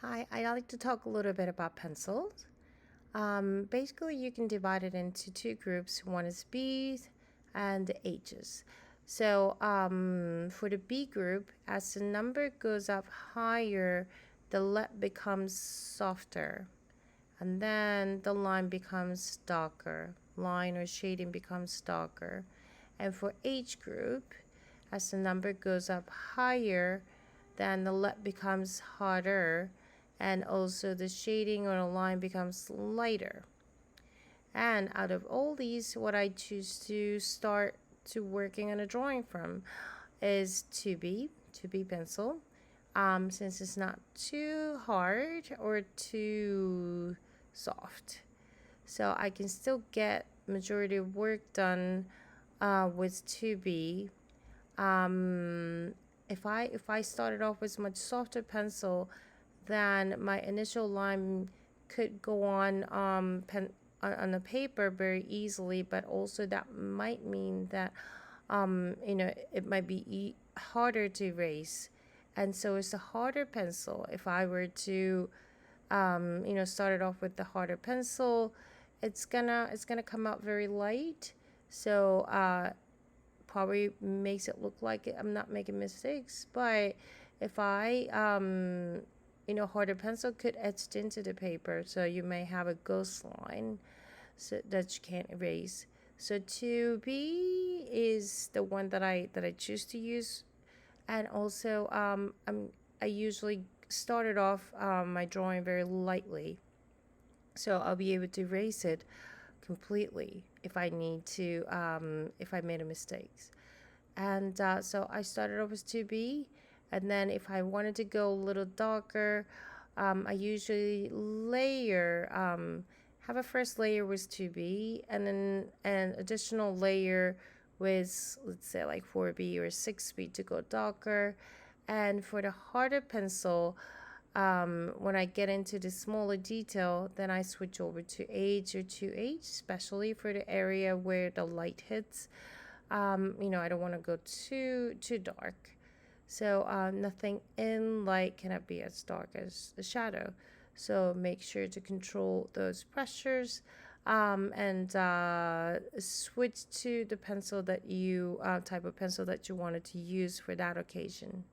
Hi, I'd like to talk a little bit about pencils. Basically, you can divide it into two groups. One is B's and the H's. So, for the B group, as the number goes up higher, the lead becomes softer, and then the line becomes darker. Line or shading becomes darker. And for H group, as the number goes up higher, then the lead becomes harder, and also the shading on a line becomes lighter. And out of all these, what I choose to start to working on a drawing from is 2B pencil, since it's not too hard or too soft, so I can still get majority of work done with 2B. If I started off with much softer pencil, then my initial line could go on on the paper very easily, but also that might mean that it might be harder to erase. And so it's a harder pencil. If I were to start it off with the harder pencil, it's gonna come out very light. So probably makes it look like I'm not making mistakes. But if I harder pencil could etch into the paper, so you may have a ghost line so that you can't erase. So 2B is the one that I choose to use. And also I usually started off my drawing very lightly, so I'll be able to erase it completely if I need to, if I made a mistakes. And so I started off with 2B, and then if I wanted to go a little darker, I usually layer, have a first layer with 2B, and then an additional layer with, let's say, like 4B or 6B to go darker. And for the harder pencil, when I get into the smaller detail, then I switch over to H or 2H, especially for the area where the light hits. I don't want to go too dark. So nothing in light cannot be as dark as the shadow. So make sure to control those pressures, and switch to the pencil that you type of pencil that you wanted to use for that occasion.